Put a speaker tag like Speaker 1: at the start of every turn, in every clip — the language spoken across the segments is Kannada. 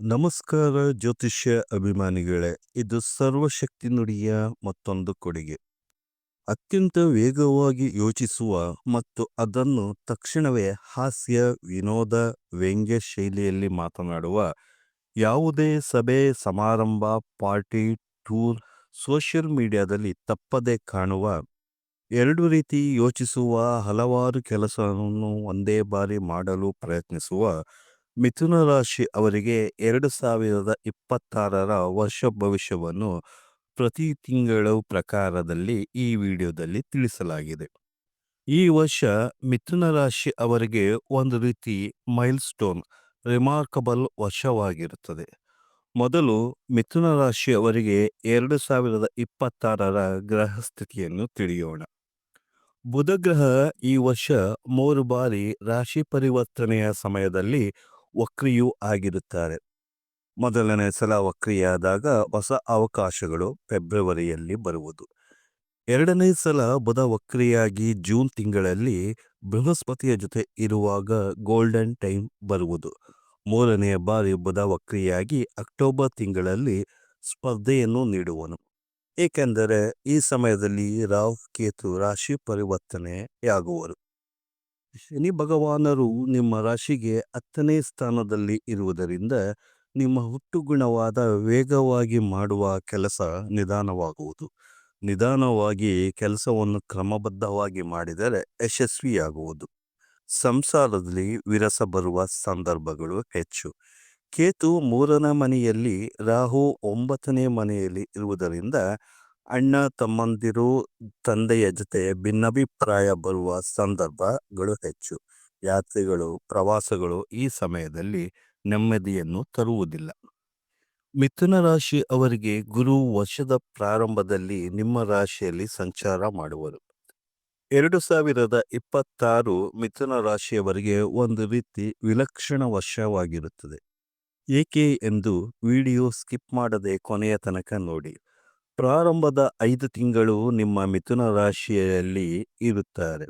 Speaker 1: ನಮಸ್ಕಾರ ಜ್ಯೋತಿಷ್ಯ ಅಭಿಮಾನಿಗಳೇ. ಇದು ಸರ್ವಶಕ್ತಿ ನುಡಿಯ ಮತ್ತೊಂದು ಕೊಡುಗೆ. ಅತ್ಯಂತ ವೇಗವಾಗಿ ಯೋಚಿಸುವ ಮತ್ತು ಅದನ್ನು ತಕ್ಷಣವೇ ಹಾಸ್ಯ, ವಿನೋದ, ವ್ಯಂಗ್ಯ ಶೈಲಿಯಲ್ಲಿ ಮಾತನಾಡುವ ಯಾವುದೇ ಸಭೆ, ಸಮಾರಂಭ, ಪಾರ್ಟಿ, ಟೂರ್, ಸೋಷಿಯಲ್ ಮೀಡಿಯಾದಲ್ಲಿ ತಪ್ಪದೆ ಕಾಣುವ ಎರಡು ರೀತಿ ಯೋಚಿಸುವ ಹಲವಾರು ಕೆಲಸವನ್ನು ಒಂದೇ ಬಾರಿ ಮಾಡಲು ಪ್ರಯತ್ನಿಸುವ ಮಿಥುನ ರಾಶಿ ಅವರಿಗೆ 2026ರ ವರ್ಷ ಭವಿಷ್ಯವನ್ನು ಪ್ರತಿ ತಿಂಗಳು ಪ್ರಕಾರದಲ್ಲಿ ಈ ವಿಡಿಯೋದಲ್ಲಿ ತಿಳಿಸಲಾಗಿದೆ. ಈ ವರ್ಷ ಮಿಥುನ ರಾಶಿ ಅವರಿಗೆ ಒಂದು ರೀತಿ ಮೈಲ್ ಸ್ಟೋನ್, ರಿಮಾರ್ಕಬಲ್ ವರ್ಷವಾಗಿರುತ್ತದೆ. ಮೊದಲು ಮಿಥುನ ರಾಶಿ ಅವರಿಗೆ 2026ರ ಗ್ರಹ ಸ್ಥಿತಿಯನ್ನು ತಿಳಿಯೋಣ. ಬುಧ ಗ್ರಹ ಈ ವರ್ಷ 3 ಬಾರಿ ರಾಶಿ ಪರಿವರ್ತನೆಯ ಸಮಯದಲ್ಲಿ ವಕ್ರಿಯೂ ಆಗಿರುತ್ತಾರೆ. ಮೊದಲನೇ ಸಲ ವಕ್ರಿಯಾದಾಗ ಹೊಸ ಅವಕಾಶಗಳು ಫೆಬ್ರವರಿಯಲ್ಲಿ ಬರುವುದು. ಎರಡನೇ ಸಲ ಬುಧ ವಕ್ರಿಯಾಗಿ ಜೂನ್ ತಿಂಗಳಲ್ಲಿ ಬೃಹಸ್ಪತಿಯ ಜೊತೆ ಇರುವಾಗ ಗೋಲ್ಡನ್ ಟೈಮ್ ಬರುವುದು. ಮೂರನೆಯ ಬಾರಿ ಬುಧ ವಕ್ರಿಯಾಗಿ ಅಕ್ಟೋಬರ್ ತಿಂಗಳಲ್ಲಿ ಸ್ಪರ್ಧೆಯನ್ನು ನೀಡುವನು. ಏಕೆಂದರೆ ಈ ಸಮಯದಲ್ಲಿ ರಾಹು ಕೇತು ರಾಶಿ ಪರಿವರ್ತನೆಯಾಗುವರು. ಶನಿ ಭಗವಾನರು ನಿಮ್ಮ ರಾಶಿಗೆ 10ನೇ ಸ್ಥಾನದಲ್ಲಿ ಇರುವುದರಿಂದ ನಿಮ್ಮ ಹುಟ್ಟುಗುಣವಾದ ವೇಗವಾಗಿ ಮಾಡುವ ಕೆಲಸ ನಿಧಾನವಾಗುವುದು. ನಿಧಾನವಾಗಿ ಕೆಲಸವನ್ನು ಕ್ರಮಬದ್ಧವಾಗಿ ಮಾಡಿದರೆ ಯಶಸ್ವಿಯಾಗುವುದು. ಸಂಸಾರದಲ್ಲಿ ವಿರಸ ಬರುವ ಸಂದರ್ಭಗಳು ಹೆಚ್ಚು. ಕೇತು 3ನೇ ಮನೆಯಲ್ಲಿ, ರಾಹು 9ನೇ ಮನೆಯಲ್ಲಿ ಇರುವುದರಿಂದ ಅಣ್ಣ ತಮ್ಮಂದಿರು, ತಂದೆಯ ಜೊತೆ ಭಿನ್ನಾಭಿಪ್ರಾಯ ಬರುವ ಸಂದರ್ಭಗಳು ಹೆಚ್ಚು. ಯಾತ್ರೆಗಳು, ಪ್ರವಾಸಗಳು ಈ ಸಮಯದಲ್ಲಿ ನೆಮ್ಮದಿಯನ್ನು ತರುವುದಿಲ್ಲ. ಮಿಥುನ ರಾಶಿ ಅವರಿಗೆ ಗುರು ವರ್ಷದ ಪ್ರಾರಂಭದಲ್ಲಿ ನಿಮ್ಮ ರಾಶಿಯಲ್ಲಿ ಸಂಚಾರ ಮಾಡುವರು. 2026 ಮಿಥುನ ರಾಶಿಯವರಿಗೆ ಒಂದು ರೀತಿ ವಿಲಕ್ಷಣ ವರ್ಷವಾಗಿರುತ್ತದೆ. ಏಕೆ ಎಂದು ವಿಡಿಯೋ ಸ್ಕಿಪ್ ಮಾಡದೆ ಕೊನೆಯ ತನಕ ನೋಡಿ. ಪ್ರಾರಂಭದ 5 ತಿಂಗಳು ನಿಮ್ಮ ಮಿಥುನ ರಾಶಿಯಲ್ಲಿ ಇರುತ್ತಾರೆ.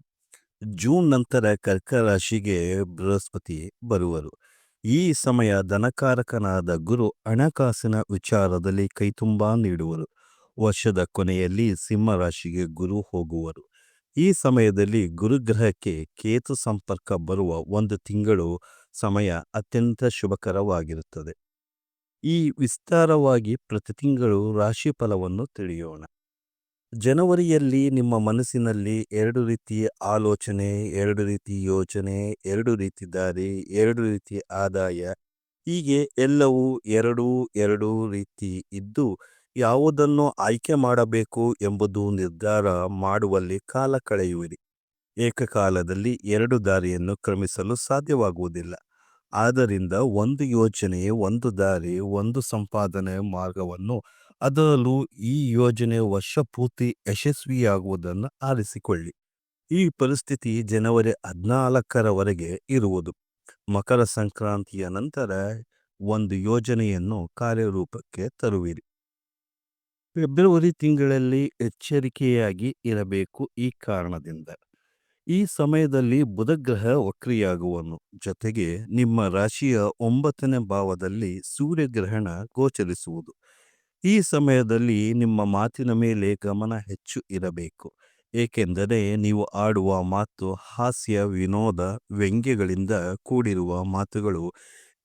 Speaker 1: ಜೂನ್ ನಂತರ ಕರ್ಕ ರಾಶಿಗೆ ಬೃಹಸ್ಪತಿ ಬರುವರು. ಈ ಸಮಯ ಧನಕಾರಕನಾದ ಗುರು ಹಣಕಾಸಿನ ವಿಚಾರದಲ್ಲಿ ಕೈತುಂಬಾ ನೀಡುವರು. ವರ್ಷದ ಕೊನೆಯಲ್ಲಿ ಸಿಂಹ ರಾಶಿಗೆ ಗುರು ಹೋಗುವರು. ಈ ಸಮಯದಲ್ಲಿ ಗುರುಗ್ರಹಕ್ಕೆ ಕೇತು ಸಂಪರ್ಕ ಬರುವ ಒಂದು ತಿಂಗಳು ಸಮಯ ಅತ್ಯಂತ ಶುಭಕರವಾಗಿರುತ್ತದೆ. ಈ ವಿಸ್ತಾರವಾಗಿ ಪ್ರತಿ ತಿಂಗಳು ರಾಶಿ ಫಲವನ್ನು ತಿಳಿಯೋಣ. ಜನವರಿಯಲ್ಲಿ ನಿಮ್ಮ ಮನಸ್ಸಿನಲ್ಲಿ 2 ರೀತಿ ಆಲೋಚನೆ, 2 ರೀತಿ ಯೋಚನೆ, 2 ರೀತಿ ದಾರಿ, 2 ರೀತಿ ಆದಾಯ, ಹೀಗೆ ಎಲ್ಲವೂ ಎರಡು ರೀತಿ ಇದ್ದು ಯಾವುದನ್ನು ಆಯ್ಕೆ ಮಾಡಬೇಕು ಎಂಬುದು ನಿರ್ಧಾರ ಮಾಡುವಲ್ಲಿ ಕಾಲ ಕಳೆಯುವಿರಿ. ಏಕಕಾಲದಲ್ಲಿ 2 ದಾರಿಯನ್ನು ಕ್ರಮಿಸಲು ಸಾಧ್ಯವಾಗುವುದಿಲ್ಲ. ಆದ್ದರಿಂದ ಒಂದು ಯೋಜನೆ, ಒಂದು ದಾರಿ, ಒಂದು ಸಂಪಾದನೆ ಮಾರ್ಗವನ್ನು, ಅದರಲ್ಲೂ ಈ ಯೋಜನೆ ವರ್ಷ ಪೂರ್ತಿ ಯಶಸ್ವಿಯಾಗುವುದನ್ನು ಆರಿಸಿಕೊಳ್ಳಿ. ಈ ಪರಿಸ್ಥಿತಿ ಜನವರಿ 14ರವರೆಗೆ ಇರುವುದು. ಮಕರ ಸಂಕ್ರಾಂತಿಯ ನಂತರ ಒಂದು ಯೋಜನೆಯನ್ನು ಕಾರ್ಯರೂಪಕ್ಕೆ ತರುವಿರಿ. ಫೆಬ್ರವರಿ ತಿಂಗಳಲ್ಲಿ ಎಚ್ಚರಿಕೆಯಾಗಿ ಇರಬೇಕು. ಈ ಕಾರಣದಿಂದ ಈ ಸಮಯದಲ್ಲಿ ಬುಧಗ್ರಹ ವಕ್ರಿಯಾಗುವನು. ಜೊತೆಗೆ ನಿಮ್ಮ ರಾಶಿಯ 9ನೇ ಭಾವದಲ್ಲಿ ಸೂರ್ಯಗ್ರಹಣ ಗೋಚರಿಸುವುದು. ಈ ಸಮಯದಲ್ಲಿ ನಿಮ್ಮ ಮಾತಿನ ಮೇಲೆ ಗಮನ ಹೆಚ್ಚು ಇರಬೇಕು. ಏಕೆಂದರೆ ನೀವು ಆಡುವ ಮಾತು ಹಾಸ್ಯ, ವಿನೋದ, ವ್ಯಂಗ್ಯಗಳಿಂದ ಕೂಡಿರುವ ಮಾತುಗಳು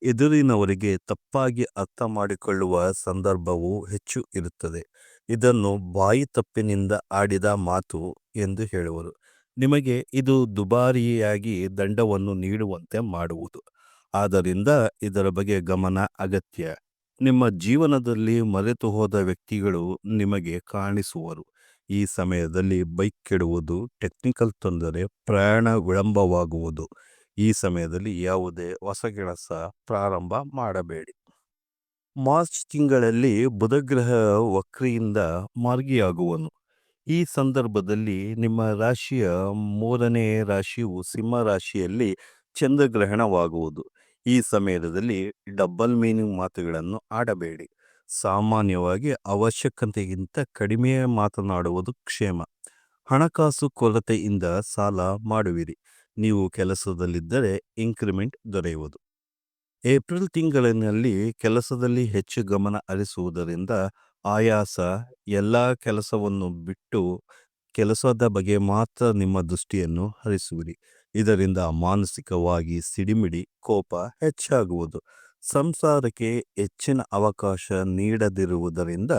Speaker 1: ಎದುರಿನವರಿಗೆ ತಪ್ಪಾಗಿ ಅರ್ಥ ಮಾಡಿಕೊಳ್ಳುವ ಸಂದರ್ಭವೂ ಹೆಚ್ಚು ಇರುತ್ತದೆ. ಇದನ್ನು ಬಾಯಿ ತಪ್ಪಿನಿಂದ ಆಡಿದ ಮಾತು ಎಂದು ಹೇಳುವರು. ನಿಮಗೆ ಇದು ದುಬಾರಿಯಾಗಿ ದಂಡವನ್ನು ನೀಡುವಂತೆ ಮಾಡುವುದು. ಆದ್ದರಿಂದ ಇದರ ಬಗ್ಗೆ ಗಮನ ಅಗತ್ಯ. ನಿಮ್ಮ ಜೀವನದಲ್ಲಿ ಮರೆತು ಹೋದ ವ್ಯಕ್ತಿಗಳು ನಿಮಗೆ ಕಾಣಿಸುವರು. ಈ ಸಮಯದಲ್ಲಿ ಬೈಕ್ ಕೆಡುವುದು, ಟೆಕ್ನಿಕಲ್ ತೊಂದರೆ, ಪ್ರಯಾಣ ವಿಳಂಬವಾಗುವುದು. ಈ ಸಮಯದಲ್ಲಿ ಯಾವುದೇ ಹೊಸ ಕೆಲಸ ಪ್ರಾರಂಭ ಮಾಡಬೇಡಿ. ಮಾರ್ಚ್ ತಿಂಗಳಲ್ಲಿ ಬುಧಗ್ರಹ ವಕ್ರಿಯಿಂದ ಮಾರ್ಗಿಯಾಗುವನು. ಈ ಸಂದರ್ಭದಲ್ಲಿ ನಿಮ್ಮ ರಾಶಿಯ 3ನೇ ರಾಶಿಯು ಸಿಂಹ ರಾಶಿಯಲ್ಲಿ ಚಂದ್ರಗ್ರಹಣವಾಗುವುದು. ಈ ಸಮಯದಲ್ಲಿ ಡಬಲ್ ಮೀನಿಂಗ್ ಮಾತುಗಳನ್ನು ಆಡಬೇಡಿ. ಸಾಮಾನ್ಯವಾಗಿ ಅವಶ್ಯಕತೆಗಿಂತ ಕಡಿಮೆ ಮಾತನಾಡುವುದು ಕ್ಷೇಮ. ಹಣಕಾಸು ಕೊರತೆಯಿಂದ ಸಾಲ ಮಾಡುವಿರಿ. ನೀವು ಕೆಲಸದಲ್ಲಿದ್ದರೆ ಇನ್ಕ್ರಿಮೆಂಟ್ ದೊರೆಯುವುದು. ಏಪ್ರಿಲ್ ತಿಂಗಳಿನಲ್ಲಿ ಕೆಲಸದಲ್ಲಿ ಹೆಚ್ಚು ಗಮನ ಹರಿಸುವುದರಿಂದ ಆಯಾಸ, ಎಲ್ಲ ಕೆಲಸವನ್ನು ಬಿಟ್ಟು ಕೆಲಸದ ಬಗ್ಗೆ ಮಾತ್ರ ನಿಮ್ಮ ದೃಷ್ಟಿಯನ್ನು ಹರಿಸುವಿರಿ. ಇದರಿಂದ ಮಾನಸಿಕವಾಗಿ ಸಿಡಿಮಿಡಿ, ಕೋಪ ಹೆಚ್ಚಾಗುವುದು. ಸಂಸಾರಕ್ಕೆ ಹೆಚ್ಚಿನ ಅವಕಾಶ ನೀಡದಿರುವುದರಿಂದ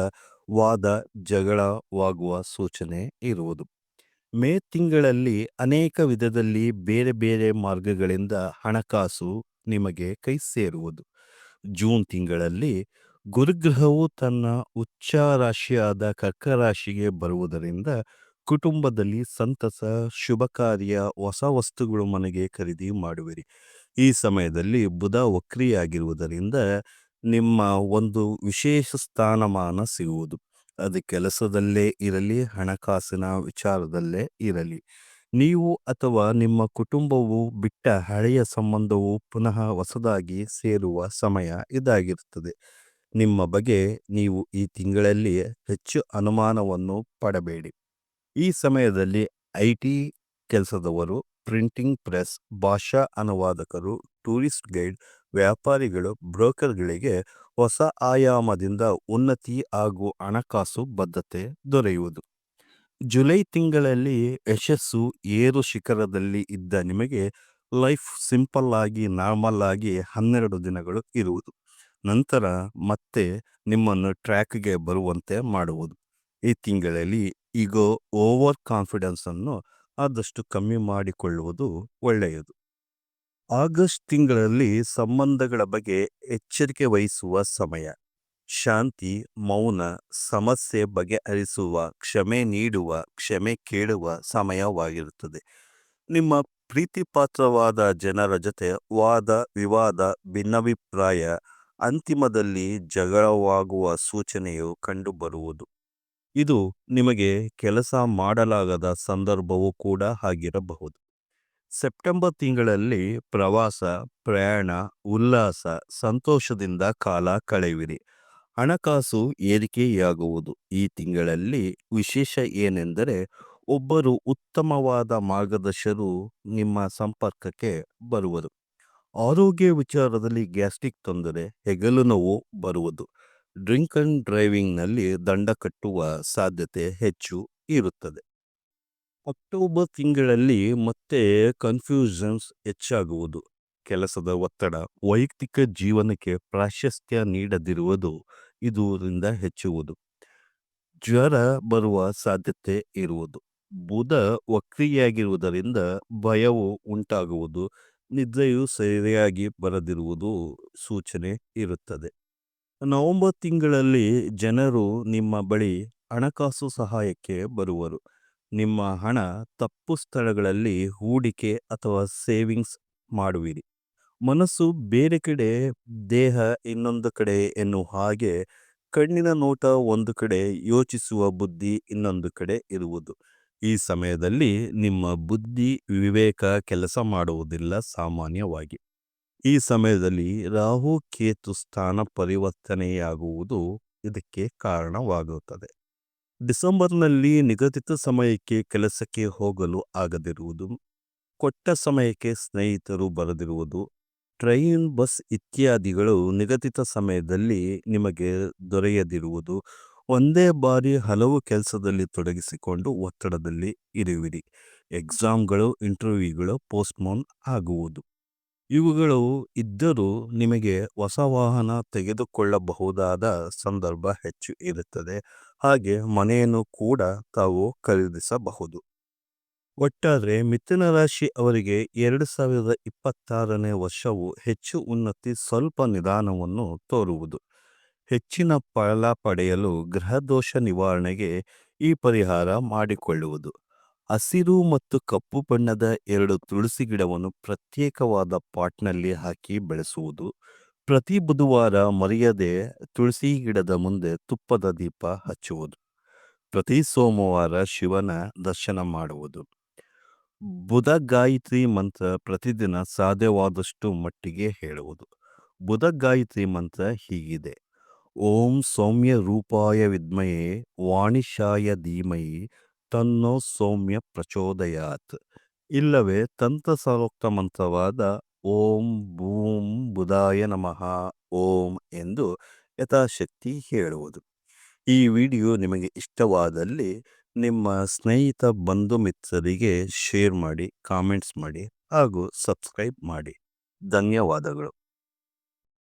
Speaker 1: ವಾದ ಜಗಳವಾಗುವ ಸೂಚನೆ ಇರುವುದು. ಮೇ ತಿಂಗಳಲ್ಲಿ ಅನೇಕ ವಿಧದಲ್ಲಿ ಬೇರೆ ಬೇರೆ ಮಾರ್ಗಗಳಿಂದ ಹಣಕಾಸು ನಿಮಗೆ ಕೈ ಸೇರುವುದು. ಜೂನ್ ತಿಂಗಳಲ್ಲಿ ಗುರುಗ್ರಹವು ತನ್ನ ಉಚ್ಚ ರಾಶಿಯಾದ ಕರ್ಕ ರಾಶಿಗೆ ಬರುವುದರಿಂದ ಕುಟುಂಬದಲ್ಲಿ ಸಂತಸ, ಶುಭ ಕಾರ್ಯ, ಹೊಸ ವಸ್ತುಗಳು ಮನೆಗೆ ಖರೀದಿ ಮಾಡುವಿರಿ. ಈ ಸಮಯದಲ್ಲಿ ಬುಧ ವಕ್ರಿಯಾಗಿರುವುದರಿಂದ ನಿಮ್ಮ ಒಂದು ವಿಶೇಷ ಸ್ಥಾನಮಾನ ಸಿಗುವುದು. ಅದು ಕೆಲಸದಲ್ಲೇ ಇರಲಿ, ಹಣಕಾಸಿನ ವಿಚಾರದಲ್ಲೇ ಇರಲಿ. ನೀವು ಅಥವಾ ನಿಮ್ಮ ಕುಟುಂಬವು ಬಿಟ್ಟ ಹಳೆಯ ಸಂಬಂಧವು ಪುನಃ ಹೊಸದಾಗಿ ಸೇರುವ ಸಮಯ ಇದಾಗಿರುತ್ತದೆ. ನಿಮ್ಮ ಬಗ್ಗೆ ನೀವು ಈ ತಿಂಗಳಲ್ಲಿ ಹೆಚ್ಚು ಅನುಮಾನವನ್ನು ಪಡಬೇಡಿ. ಈ ಸಮಯದಲ್ಲಿ ಐಟಿ ಕೆಲಸದವರು, ಪ್ರಿಂಟಿಂಗ್ ಪ್ರೆಸ್, ಭಾಷಾ ಅನುವಾದಕರು, ಟೂರಿಸ್ಟ್ ಗೈಡ್, ವ್ಯಾಪಾರಿಗಳು, ಬ್ರೋಕರ್ಗಳಿಗೆ ಹೊಸ ಆಯಾಮದಿಂದ ಉನ್ನತಿ ಹಾಗೂ ಹಣಕಾಸು ಬದ್ಧತೆ ದೊರೆಯುವುದು. ಜುಲೈ ತಿಂಗಳಲ್ಲಿ ಯಶಸ್ಸು ಏರು ಶಿಖರದಲ್ಲಿ ಇದ್ದ ನಿಮಗೆ ಲೈಫ್ ಸಿಂಪಲ್ ಆಗಿ, ನಾರ್ಮಲ್ ಆಗಿ 12 ದಿನಗಳು ಇರುವುದು. ನಂತರ ಮತ್ತೆ ನಿಮ್ಮನ್ನು ಟ್ರ್ಯಾಕ್ಗೆ ಬರುವಂತೆ ಮಾಡುವುದು. ಈ ತಿಂಗಳಲ್ಲಿ ಈಗೋ ಓವರ್ ಕಾನ್ಫಿಡೆನ್ಸ್ ಅನ್ನು ಆದಷ್ಟು ಕಮ್ಮಿ ಮಾಡಿಕೊಳ್ಳುವುದು ಒಳ್ಳೆಯದು. ಆಗಸ್ಟ್ ತಿಂಗಳಲ್ಲಿ ಸಂಬಂಧಗಳ ಬಗ್ಗೆ ಎಚ್ಚರಿಕೆ ವಹಿಸುವ ಸಮಯ. ಶಾಂತಿ, ಮೌನ, ಸಮಸ್ಯೆ ಬಗೆಹರಿಸುವ, ಕ್ಷಮೆ ನೀಡುವ, ಕ್ಷಮೆ ಕೇಳುವ ಸಮಯವಾಗಿರುತ್ತದೆ. ನಿಮ್ಮ ಪ್ರೀತಿಪಾತ್ರವಾದ ಜನರ ಜೊತೆ ವಾದ ವಿವಾದ, ಭಿನ್ನಾಭಿಪ್ರಾಯ, ಅಂತಿಮದಲ್ಲಿ ಜಗಳವಾಗುವ ಸೂಚನೆಯು ಕಂಡುಬರುವುದು. ಇದು ನಿಮಗೆ ಕೆಲಸ ಮಾಡಲಾಗದ ಸಂದರ್ಭವೂ ಕೂಡ ಆಗಿರಬಹುದು. ಸೆಪ್ಟೆಂಬರ್ ತಿಂಗಳಲ್ಲಿ ಪ್ರವಾಸ, ಪ್ರಯಾಣ, ಉಲ್ಲಾಸ, ಸಂತೋಷದಿಂದ ಕಾಲ ಕಳೆಯುವಿರಿ. ಹಣಕಾಸು ಏರಿಕೆಯಾಗುವುದು. ಈ ತಿಂಗಳಲ್ಲಿ ವಿಶೇಷ ಏನೆಂದರೆ ಒಬ್ಬರು ಉತ್ತಮವಾದ ಮಾರ್ಗದರ್ಶಕರು ನಿಮ್ಮ ಸಂಪರ್ಕಕ್ಕೆ ಬರುವರು. ಆರೋಗ್ಯ ವಿಚಾರದಲ್ಲಿ ಗ್ಯಾಸ್ಟ್ರಿಕ್ ತೊಂದರೆ, ಹೆಗಲು ನೋವು ಬರುವುದು. ಡ್ರಿಂಕ್ ಅಂಡ್ ಡ್ರೈವಿಂಗ್ನಲ್ಲಿ ದಂಡ ಕಟ್ಟುವ ಸಾಧ್ಯತೆ ಹೆಚ್ಚು ಇರುತ್ತದೆ. ಅಕ್ಟೋಬರ್ ತಿಂಗಳಲ್ಲಿ ಮತ್ತೆ ಕನ್ಫ್ಯೂಷನ್ಸ್ ಹೆಚ್ಚಾಗುವುದು. ಕೆಲಸದ ಒತ್ತಡ, ವೈಯಕ್ತಿಕ ಜೀವನಕ್ಕೆ ಪ್ರಾಶಸ್ತ್ಯ ನೀಡದಿರುವುದು ಇದರಿಂದ ಹೆಚ್ಚುವುದು. ಜ್ವರ ಬರುವ ಸಾಧ್ಯತೆ ಇರುವುದು. ಬುಧ ವಕ್ರಿಯಾಗಿರುವುದರಿಂದ ಭಯವು ಉಂಟಾಗುವುದು. ನಿದ್ರೆಯು ಸರಿಯಾಗಿ ಬರದಿರುವುದು ಸೂಚನೆ ಇರುತ್ತದೆ. ನವೆಂಬರ್ ತಿಂಗಳಲ್ಲಿ ಜನರು ನಿಮ್ಮ ಬಳಿ ಹಣಕಾಸು ಸಹಾಯಕ್ಕೆ ಬರುವರು. ನಿಮ್ಮ ಹಣ ತಪ್ಪು ಸ್ಥಳಗಳಲ್ಲಿ ಹೂಡಿಕೆ ಅಥವಾ ಸೇವಿಂಗ್ಸ್ ಮಾಡುವಿರಿ. ಮನಸ್ಸು ಬೇರೆ ಕಡೆ, ದೇಹ ಇನ್ನೊಂದು ಕಡೆ ಎನ್ನುವ ಹಾಗೆ ಕಣ್ಣಿನ ನೋಟ ಒಂದು ಕಡೆ, ಯೋಚಿಸುವ ಬುದ್ಧಿ ಇನ್ನೊಂದು ಕಡೆ ಇರುವುದು. ಈ ಸಮಯದಲ್ಲಿ ನಿಮ್ಮ ಬುದ್ಧಿ ವಿವೇಕ ಕೆಲಸ ಮಾಡುವುದಿಲ್ಲ ಸಾಮಾನ್ಯವಾಗಿ. ಈ ಸಮಯದಲ್ಲಿ ರಾಹು ಕೇತು ಸ್ಥಾನ ಪರಿವರ್ತನೆಯಾಗುವುದು ಇದಕ್ಕೆ ಕಾರಣವಾಗುತ್ತದೆ. ಡಿಸೆಂಬರ್ನಲ್ಲಿ ನಿಗದಿತ ಸಮಯಕ್ಕೆ ಕೆಲಸಕ್ಕೆ ಹೋಗಲು ಆಗದಿರುವುದು, ಕೊಟ್ಟ ಸಮಯಕ್ಕೆ ಸ್ನೇಹಿತರು ಬರದಿರುವುದು, ಟ್ರೈನ್, ಬಸ್ ಇತ್ಯಾದಿಗಳು ನಿಗದಿತ ಸಮಯದಲ್ಲಿ ನಿಮಗೆ ದೊರೆಯದಿರುವುದು, ಒಂದೇ ಬಾರಿ ಹಲವು ಕೆಲಸದಲ್ಲಿ ತೊಡಗಿಸಿಕೊಂಡು ಒತ್ತಡದಲ್ಲಿ ಇರುವಿರಿ. ಎಕ್ಸಾಮ್ಗಳು, ಇಂಟರ್ವ್ಯೂಗಳು ಪೋಸ್ಟ್ಪೋನ್ ಆಗುವುದು. ಇವುಗಳು ಇದ್ದರೂ ನಿಮಗೆ ಹೊಸ ವಾಹನ ತೆಗೆದುಕೊಳ್ಳಬಹುದಾದ ಸಂದರ್ಭ ಹೆಚ್ಚು ಇರುತ್ತದೆ. ಹಾಗೆ ಮನೆಯನ್ನು ಕೂಡ ತಾವು ಖರೀದಿಸಬಹುದು. ಒಟ್ಟಾರೆ ಮಿಥುನ ರಾಶಿ ಅವರಿಗೆ 2026ನೇ ವರ್ಷವು ಹೆಚ್ಚು ಉನ್ನತಿ, ಸ್ವಲ್ಪ ನಿಧಾನವನ್ನು ತೋರುವುದು. ಹೆಚ್ಚಿನ ಫಲ ಪಡೆಯಲು ಗ್ರಹದೋಷ ನಿವಾರಣೆಗೆ ಈ ಪರಿಹಾರ ಮಾಡಿಕೊಳ್ಳುವುದು. ಹಸಿರು ಮತ್ತು ಕಪ್ಪು ಬಣ್ಣದ 2 ತುಳಸಿ ಗಿಡವನ್ನು ಪ್ರತ್ಯೇಕವಾದ ಪಾಟ್ನಲ್ಲಿ ಹಾಕಿ ಬೆಳೆಸುವುದು. ಪ್ರತಿ ಬುಧವಾರ ಮರೆಯದೆ ತುಳಸಿ ಗಿಡದ ಮುಂದೆ ತುಪ್ಪದ ದೀಪ ಹಚ್ಚುವುದು. ಪ್ರತಿ ಸೋಮವಾರ ಶಿವನ ದರ್ಶನ ಮಾಡುವುದು. ಬುಧ ಗಾಯತ್ರಿ ಮಂತ್ರ ಪ್ರತಿದಿನ ಸಾಧ್ಯವಾದಷ್ಟು ಮಟ್ಟಿಗೆ ಹೇಳುವುದು. ಬುಧ ಗಾಯತ್ರಿ ಮಂತ್ರ ಹೀಗಿದೆ: ಓಂ ಸೌಮ್ಯ ರೂಪಾಯ ವಿದ್ಮಯೇ ವಾಣಿಶಾಯ ಧೀಮಹಿ ತನ್ನೋ ಸೌಮ್ಯ ಪ್ರಚೋದಯಾತ್. ಇಲ್ಲವೇ ತಂತ್ರ ಸರೋಕ್ತ ಮಂತ್ರವಾದ ಓಂ ಬೂಂ ಬುಧಾಯ ನಮಃ ಓಂ ಎಂದು ಯಥಾಶಕ್ತಿ ಹೇಳುವುದು. ಈ ವಿಡಿಯೋ ನಿಮಗೆ ಇಷ್ಟವಾದಲ್ಲಿ ನಿಮ್ಮ ಸ್ನೇಹಿತ ಬಂಧು ಮಿತ್ರರಿಗೆ ಶೇರ್ ಮಾಡಿ, ಕಾಮೆಂಟ್ಸ್ ಮಾಡಿ ಹಾಗೂ ಸಬ್ಸ್ಕ್ರೈಬ್ ಮಾಡಿ. ಧನ್ಯವಾದಗಳು.